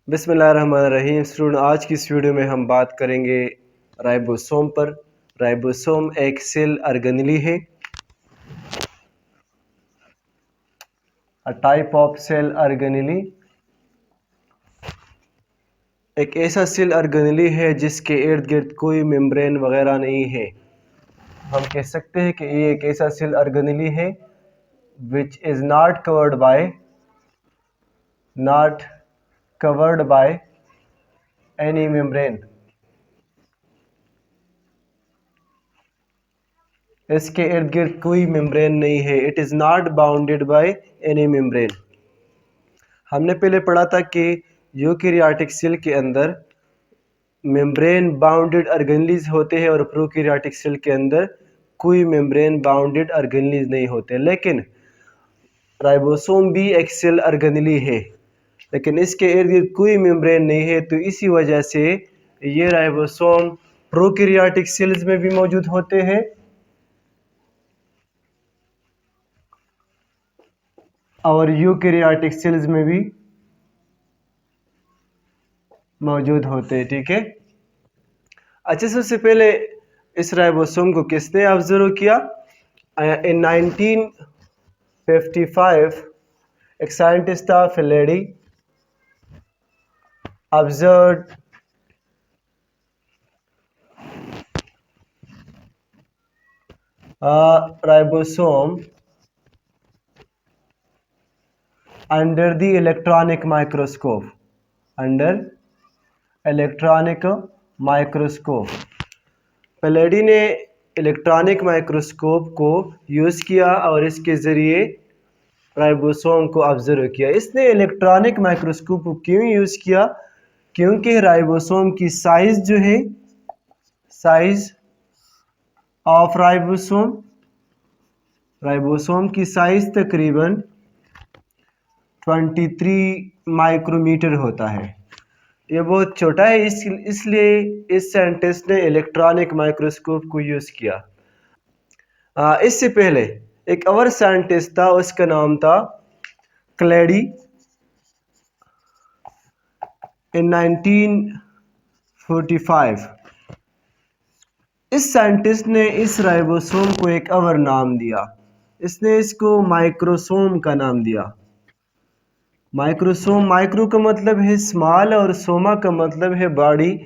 बिस्मिल्लाहिर्रहमानिर्रहीम। स्टूडेंट, आज की इस वीडियो में हम बात करेंगे राइबोसोम पर। राइबोसोम एक सेल ऑर्गेनेली है, a type of cell organelle. एक ऐसा सेल ऑर्गेनेली है जिसके इर्द गिर्द कोई मेम्ब्रेन वगैरह नहीं है। हम कह सकते हैं कि ये एक ऐसा सेल ऑर्गेनेली है which is not covered by any membrane. इसके इर्द गिर्द कोई मेम्ब्रेन नहीं है। It is not bounded by any membrane. हमने पहले पढ़ा था कि यूकैरियोटिक सेल के अंदर मेम्ब्रेन बाउंडेड ऑर्गेनेलीज होते हैं और प्रोकैरियोटिक सेल के अंदर कोई मेम्ब्रेन बाउंडेड ऑर्गेनेलीज नहीं होते। लेकिन राइबोसोम भी एक सेल ऑर्गेनेली है, लेकिन इसके इर्द गिर्द कोई मेम्ब्रेन नहीं है। तो इसी वजह से ये राइबोसोम प्रोकैरियोटिक सेल्स में भी मौजूद होते हैं और यूकैरियोटिक सेल्स में भी मौजूद होते हैं। ठीक है। अच्छा, सबसे पहले इस राइबोसोम को किसने ऑब्जर्व किया? इन 1955 एक साइंटिस्ट था, Palade, observe ribosome under the electronic microscope. Under electronic microscope Palade ने इलेक्ट्रॉनिक माइक्रोस्कोप को यूज़ किया और इसके ज़रिए राइबोसोम को ऑब्जर्व किया। इसने इलेक्ट्रॉनिक माइक्रोस्कोप को क्यों यूज़ किया? क्योंकि राइबोसोम की साइज़ जो है, साइज़ ऑफ राइबोसोम की साइज़ तकरीबन 23 माइक्रोमीटर होता है। ये बहुत छोटा है, इसलिए इस साइंटिस्ट ने इलेक्ट्रॉनिक माइक्रोस्कोप को यूज़ किया। इससे पहले एक और साइंटिस्ट था, उसका नाम था क्लेडी। इन 1945 इस साइंटिस्ट ने इस राइबोसोम को एक और नाम दिया। इसने इसको माइक्रोसोम का नाम दिया। माइक्रोसोम, माइक्रो का मतलब है स्मॉल और सोमा का मतलब है बॉडी।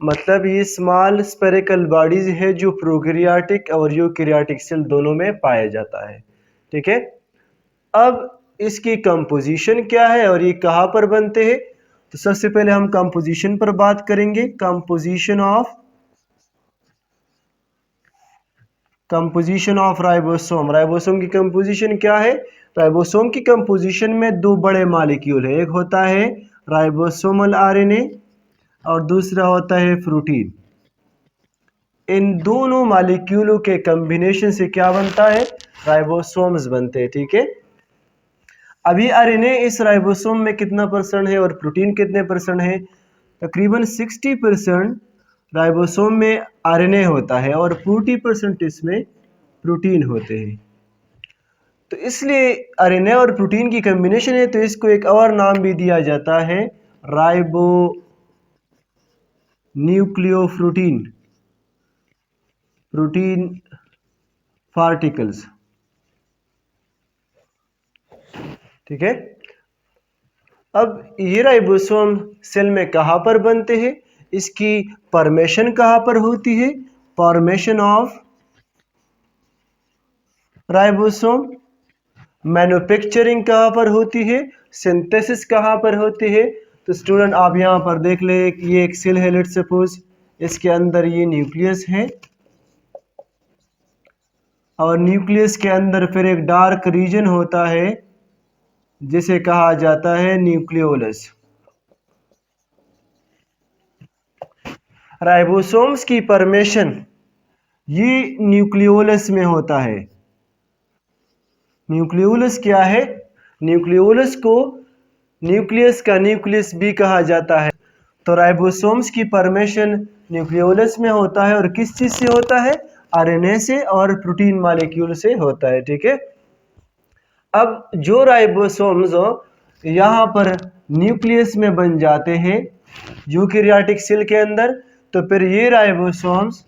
मतलब ये स्मॉल स्पेरिकल बॉडीज है जो प्रोकैरियोटिक और यूकैरियोटिक सेल दोनों में पाया जाता है। ठीक है। अब इसकी कंपोजिशन क्या है और ये कहाँ पर बनते हैं? तो सबसे पहले हम कंपोजिशन पर बात करेंगे। Composition of ribosome. राइबोसोम की कंपोजिशन क्या है? राइबोसोम की कंपोजिशन में दो बड़े मॉलिक्यूल है। एक होता है राइबोसोमल आरएनए और दूसरा होता है प्रोटीन। इन दोनों मॉलिक्यूलों के कॉम्बिनेशन से क्या बनता है? राइबोसोम्स बनते हैं। ठीक है। अभी आरएनए इस राइबोसोम में कितना परसेंट है और प्रोटीन कितने परसेंट है? तकरीबन 60% राइबोसोम में आरएनए होता है और 40% इसमें प्रोटीन होते हैं। तो इसलिए आरएनए और प्रोटीन की कॉम्बिनेशन है, तो इसको एक और नाम भी दिया जाता है, राइबो न्यूक्लियोप्रोटीन प्रोटीन पार्टिकल्स। ठीक है। अब ये राइबोसोम सेल में कहाँ पर बनते हैं? इसकी फॉर्मेशन कहाँ पर होती है? Formation of ribosome. मैन्युफैक्चरिंग कहाँ पर होती है? सिंथेसिस कहाँ पर होती है? तो स्टूडेंट, आप यहाँ पर देख ले, ये एक सेल है, लेट्स सपोज इसके अंदर ये न्यूक्लियस है और न्यूक्लियस के अंदर फिर एक डार्क रीजन होता है जिसे कहा जाता है न्यूक्लियोलस। राइबोसोम्स की फॉर्मेशन ये न्यूक्लियोलस में होता है। न्यूक्लियोलस क्या है? न्यूक्लियोलस को न्यूक्लियस का न्यूक्लियस भी कहा जाता है। तो राइबोसोम्स की फॉर्मेशन न्यूक्लियोलस में होता है और किस चीज से होता है? आरएनए से और प्रोटीन मॉलिक्यूल से होता है। ठीक है। अब जो राइबोसोम्स यहाँ पर न्यूक्लियस में बन जाते हैं यूकैरियोटिक सेल के अंदर, तो फिर ये राइबोसोम्स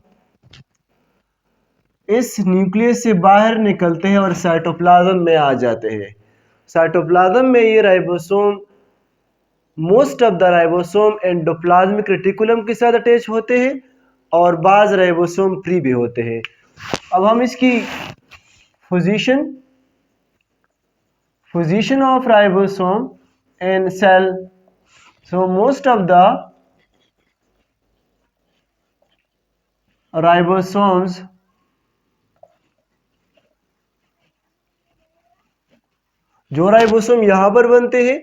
इस न्यूक्लियस से बाहर निकलते हैं और साइटोप्लाज्म में आ जाते हैं। साइटोप्लाज्म में ये ribosome, most of the ribosome endoplasmic reticulum के साथ अटैच होते हैं और बाज राइबोसोम फ्री भी होते हैं। अब हम इसकी position of ribosome in cell, so most of the ribosomes जो राइबोसोम यहां पर बनते हैं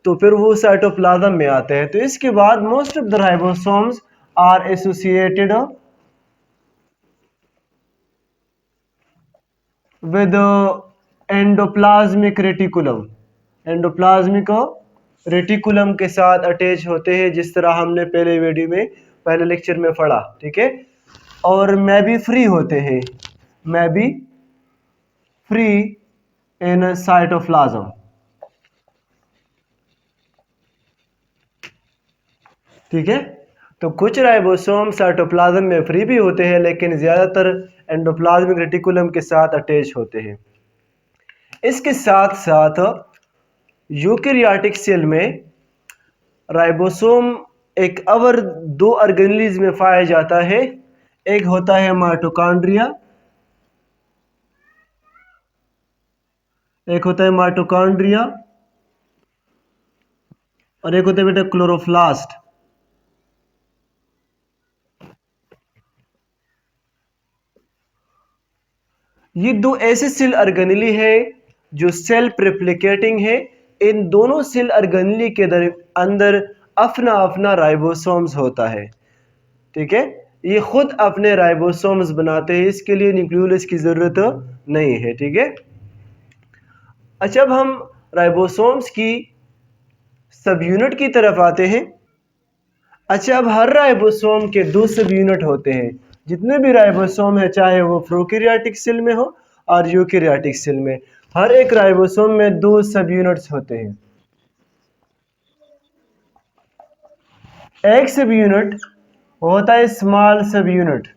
तो फिर वो साइटोप्लाज्म में आते हैं। तो इसके बाद most of the ribosomes are associated with endoplasmic reticulum, endoplasmic reticulum के साथ अटैच होते हैं, जिस तरह हमने पहले वीडियो में, पहले लेक्चर में पढ़ा, ठीक है। और मैं भी फ्री होते हैं, मैं भी फ्री इन साइटोप्लाज्म, ठीक है। तो कुछ राइबोसोम साइटोप्लाज्म में फ्री भी होते हैं, लेकिन ज़्यादातर एंडोप्लाज्मिक रेटिकुलम के साथ अटैच होते हैं। इसके साथ साथ यूकैरियोटिक सेल में राइबोसोम एक और दो ऑर्गेनेल्स में पाया जाता है। एक होता है माइटोकॉन्ड्रिया, एक होता है माइटोकॉन्ड्रिया और एक होता है बेटा क्लोरोप्लास्ट। ये दो ऐसे सेल ऑर्गेनेली है जो सेल्फ रेप्लिकेटिंग है। इन दोनों सेल ऑर्गेनेली के अंदर अपना अपना राइबोसोम्स होता है, ठीक है। ये खुद अपने राइबोसोम्स बनाते हैं, इसके लिए न्यूक्लियोलस की जरूरत नहीं है, ठीक है। अच्छा, अब हम राइबोसोम्स की सब यूनिट की तरफ आते हैं। अच्छा, अब हर राइबोसोम के दो सब यूनिट होते हैं। जितने भी राइबोसोम है, चाहे वो प्रोकैरियोटिक सेल में हो और यूकैरियोटिक सेल में, हर एक राइबोसोम में दो सब यूनिट्स होते हैं। एक सब यूनिट होता है स्मॉल सब यूनिट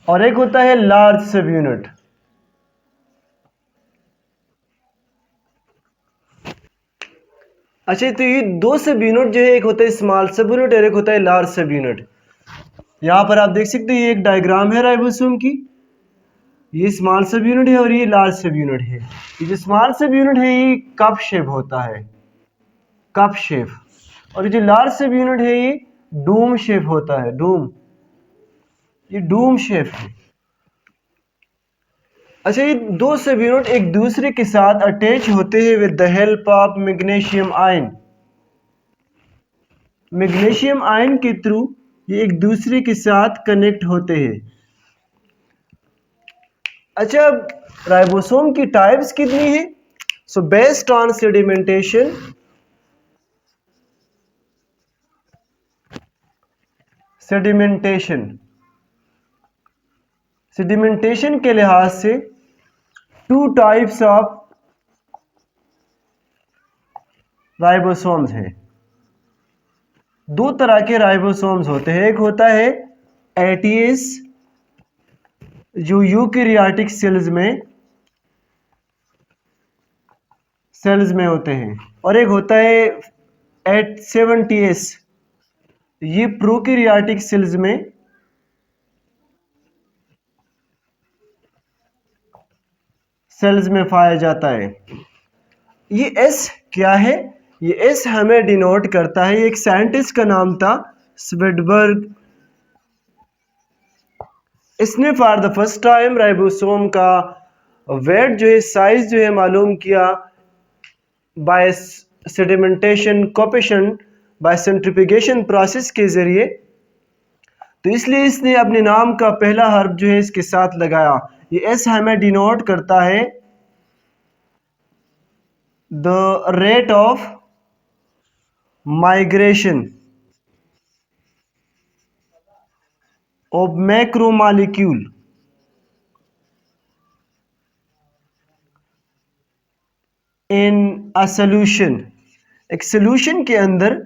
और एक होता है लार्ज सब यूनिट। अच्छा, तो ये दो सब यूनिट जो है, एक होता है स्मॉल सब यूनिट और एक होता है लार्ज सब यूनिट। यहां पर आप देख सकते हैं, ये एक डायग्राम है राइबोसोम की। ये स्मॉल सब यूनिट है और ये लार्ज सब यूनिट है। ये जो स्मॉल सब यूनिट है, ये कप शेप होता है, कप शेप। और ये जो लार्ज सब यूनिट है, ये डूम शेप होता है, डूम, ये डूम शेप है। अच्छा, ये दो सब यूनिट एक दूसरे के साथ अटैच होते हैं with the help of magnesium ion. Magnesium ion के थ्रू ये एक दूसरे के साथ कनेक्ट होते हैं। अच्छा, राइबोसोम की टाइप्स कितनी है? So based on sedimentation, sedimentation sedimentation के लिहाज से टू टाइप्स ऑफ राइबोसोम्स हैं। दो तरह के राइबोसोम्स होते हैं। एक होता है एटीएस, जो यूकैरियोटिक सेल्स में होते हैं, और एक होता है 870s, ये प्रोकैरियोटिक सेल्स में पाया जाता है। ये एस क्या है? ये एस हमें डिनोट करता है, एक साइंटिस्ट का नाम था स्वेडबर्ग। इसने for the first time ribosome का वेट जो है, साइज जो है, मालूम किया by sedimentation coefficient, by centrifugation process के जरिए। तो इसलिए इसने अपने नाम का पहला हर्फ जो है इसके साथ लगाया। ये एस हमें डिनोट करता है the rate of migration of in a solution, एक सोल्यूशन के अंदर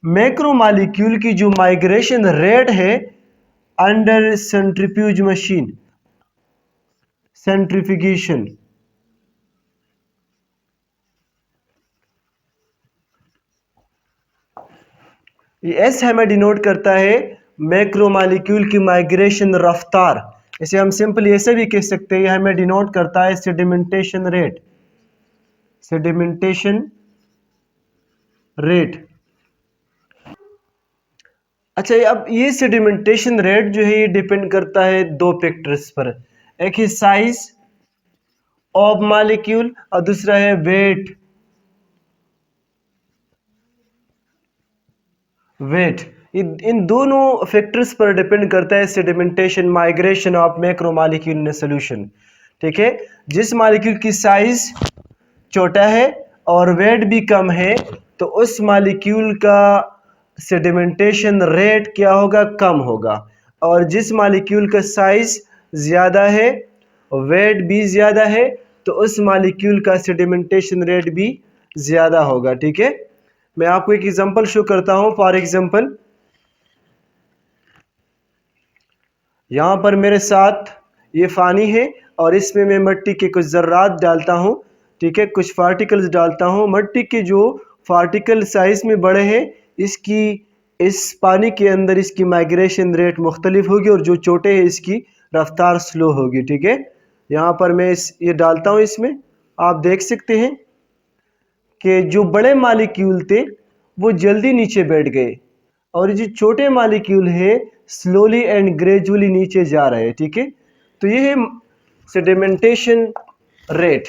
मैक्रोमोलिक्यूल की जो माइग्रेशन रेट है अंडर सेंट्रीफ्यूज मशीन, सेंट्रीफिकेशन, ये एस हमें डिनोट करता है मैक्रोमोलिक्यूल की माइग्रेशन रफ्तार। इसे हम सिंपल ऐसे भी कह सकते हैं, हमें डिनोट करता है सेडिमेंटेशन रेट, सेडिमेंटेशन रेट। अच्छा, अब ये सेडिमेंटेशन रेट जो है ये डिपेंड करता है दो फैक्टर्स पर, एक है साइज ऑफ मॉलिक्यूल और दूसरा है वेट। वेट, इन दोनों फैक्टर्स पर डिपेंड करता है sedimentation migration of macromolecule in solution. ठीक है, जिस मॉलिक्यूल की साइज छोटा है और वेट भी कम है तो उस मॉलिक्यूल का सेडिमेंटेशन रेट क्या होगा, कम होगा। और जिस मॉलिक्यूल का साइज ज़्यादा है, वेट भी ज़्यादा है, तो उस मॉलिक्यूल का सेडिमेंटेशन रेट भी ज़्यादा होगा। ठीक है, मैं आपको एक एग्जांपल शो करता हूं। फॉर एग्जांपल, यहाँ पर मेरे साथ ये पानी है और इसमें मैं मिट्टी के कुछ ज़र्रात डालता हूँ। ठीक है, कुछ पार्टिकल्स डालता हूँ। मिट्टी के जो पार्टिकल साइज में बड़े हैं, इसकी इस पानी के अंदर इसकी माइग्रेशन रेट मुख्तलिफ होगी और जो छोटे हैं इसकी रफ्तार स्लो होगी। ठीक है, यहाँ पर मैं ये डालता हूँ, इसमें आप देख सकते हैं कि जो बड़े मालिक्यूल थे वो जल्दी नीचे बैठ गए और जो छोटे मालिक्यूल है स्लोली एंड ग्रेजुअली नीचे जा रहे हैं। ठीक है, तो ये है सेडिमेंटेशन रेट।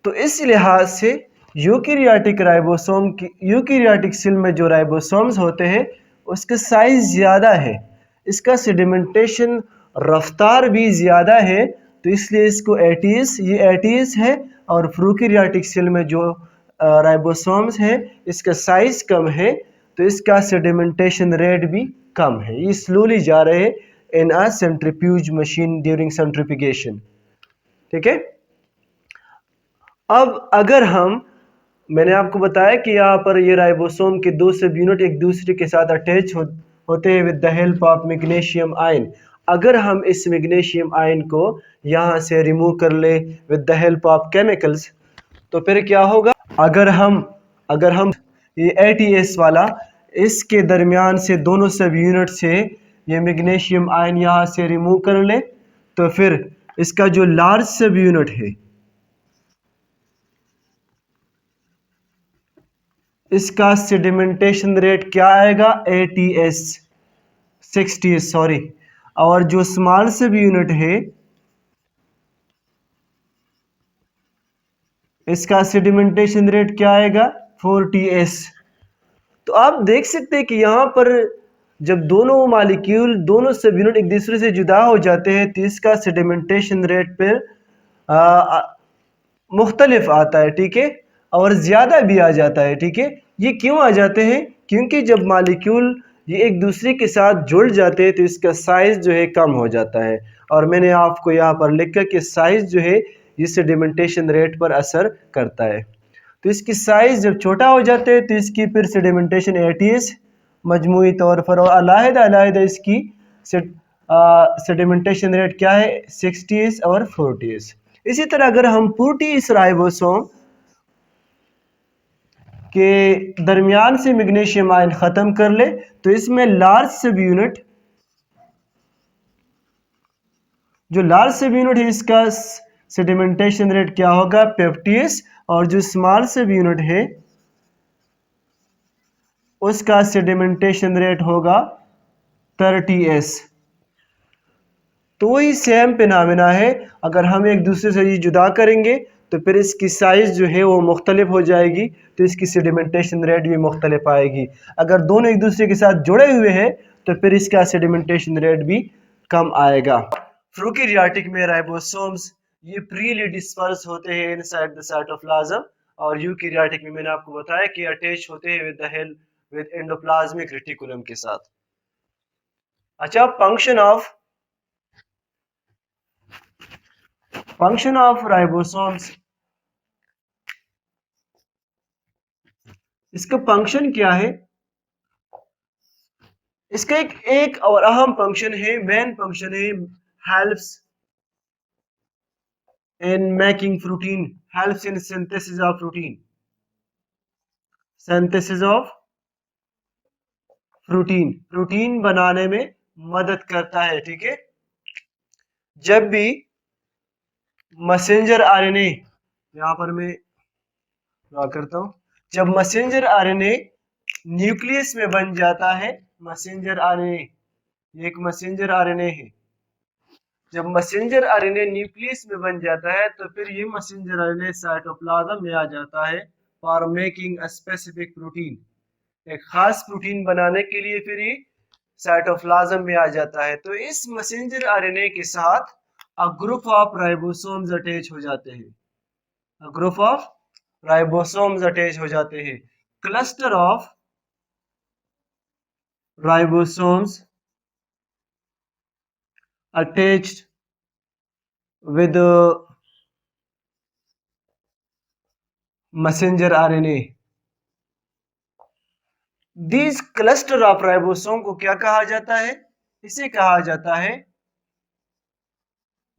तो इस लिहाज से यूकेरियोटिक राइबोसोम की, यूकेरियोटिक सेल में जो राइबोसोम्स होते हैं उसका साइज ज़्यादा है, इसका सेडिमेंटेशन रफ्तार भी ज़्यादा है, तो इसलिए इसको एटीएस, ये एटीएस है। और प्रोकैरियोटिक सेल में जो राइबोसोम्स है इसका साइज कम है, तो इसका सेडिमेंटेशन रेट भी कम है। ये स्लोली जा रहे हैं इन अ सेंट्रीफ्यूज मशीन ड्यूरिंग सेंट्रीफिकेशन। ठीक है, अब अगर हम, मैंने आपको बताया कि यहाँ पर ये राइबोसोम के दो सब यूनिट एक दूसरे के साथ अटैच होते हैं with the help of magnesium ion. अगर हम इस मैग्नीशियम आयन को यहाँ से रिमूव कर ले with the help of chemicals, तो फिर क्या होगा, अगर हम ये एटीएस वाला इसके दरमियान से दोनों सब यूनिट से ये मैग्नीशियम आयन यहाँ से रिमूव कर ले, तो फिर इसका जो लार्ज सब यूनिट है इसका सेडिमेंटेशन रेट क्या आएगा, एटीएस 60, सॉरी। और जो स्मॉल सब यूनिट है इसका सेडिमेंटेशन रेट क्या आएगा, 40s। तो आप देख सकते हैं कि यहाँ पर जब दोनों मालिक्यूल, दोनों सब यूनिट एक दूसरे से जुदा हो जाते हैं तो इसका सेडिमेंटेशन रेट पर मुख्तलिफ आता है। ठीक है, और ज़्यादा भी आ जाता है। ठीक है, ये क्यों आ जाते हैं, क्योंकि जब मालिक्यूल ये एक दूसरे के साथ जुड़ जाते हैं तो इसका साइज़ जो है कम हो जाता है। और मैंने आपको यहाँ पर लिखा कि साइज़ जो है ये सेडिमेंटेशन रेट पर असर करता है। तो इसकी साइज़ जब छोटा हो जाता है तो इसकी फिर सेडिमेंटेशन एटीएस मजमूई तौर पर, और अलग-अलग इसकी सेडिमेंटेशन रेट क्या है, 60s और 40s। इसी तरह अगर हम पूरी इस राइबोसोम के दरमियान से मैग्नीशियम आयन ख़त्म कर ले तो इसमें लार्ज सब यूनिट, जो लार्ज सब यूनिट है इसका सेडिमेंटेशन रेट क्या होगा, 50s। और जो स्मॉल सब यूनिट है उसका सेडिमेंटेशन रेट होगा 30s। तो वही सेम फिनोमेना है, अगर हम एक दूसरे से ये जुदा करेंगे तो फिर इसकी साइज़ जो है वो मुख्तलिफ हो जाएगी, तो इसकी सेडिमेंटेशन रेट भी मुख्तलिफ आएगी। अगर दोनों एक दूसरे के साथ जुड़े हुए हैं तो फिर इसका सेडिमेंटेशन रेट भी कम आएगा। प्रोकैरियोटिक में राइबोसोम्स ये फ्रीली डिस्पर्स होते हैं इनसाइड द साइटोप्लाज्म, और यूकैरियोटिक में मैंने आपको बताया कि अटैच होते हैं with the help with endoplasmic reticulum के साथ। अच्छा, फंक्शन ऑफ राइबोसोम्स इसका फंक्शन क्या है? इसका एक और अहम फंक्शन है, मेन फंक्शन है, helps in making protein, helps in synthesis of protein, synthesis of protein, protein बनाने में मदद करता है। ठीक है, जब भी मैसेंजर आरएनए, यहां पर मैं ड्रा करता हूं, जब मैसेंजर आरएनए न्यूक्लियस में बन जाता है, मैसेंजर आरएनए, ये एक मैसेंजर आरएनए है, जब मैसेंजर आरएनए न्यूक्लियस में बन जाता है तो फिर ये मैसेंजर आरएनए साइटोप्लाज्म में आ जाता है for making a specific protein, एक खास प्रोटीन बनाने के लिए फिर ये साइटोप्लाज्म में आ जाता है। तो इस मैसेंजर आरएनए के साथ a group of ribosomes attach हो जाते हैं, a group of ribosomes attach हो जाते हैं, cluster of ribosomes attached with messenger RNA। This cluster of ribosome को क्या कहा जाता है? इसे कहा जाता है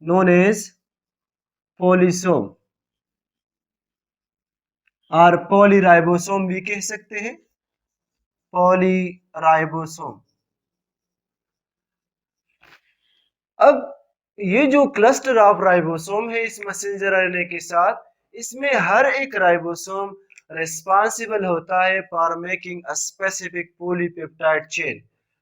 नोन एज पॉलीसोम, और पॉलीराइबोसोम भी कह सकते हैं, पॉलीराइबोसोम। अब ये जो क्लस्टर ऑफ राइबोसोम है इस मैसेंजर आरएनए के साथ, इसमें हर एक राइबोसोम रिस्पांसिबल होता है for making a specific polypeptide chain,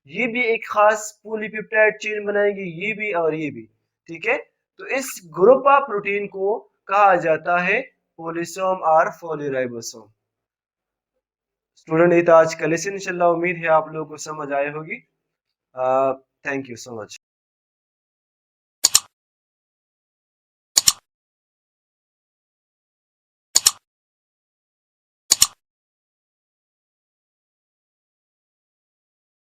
ये भी एक खास पॉलीपेप्टाइड चेन बनाएंगे, ये भी और ये भी। ठीक है, तो इस ग्रुप ऑफ प्रोटीन को कहा जाता है पॉलीसोम और पॉलीराइबोसोम। स्टूडेंट, ये तो आज का लेसन, इंशाल्लाह उम्मीद है आप लोगों को समझ आए होगी। Thank you so much.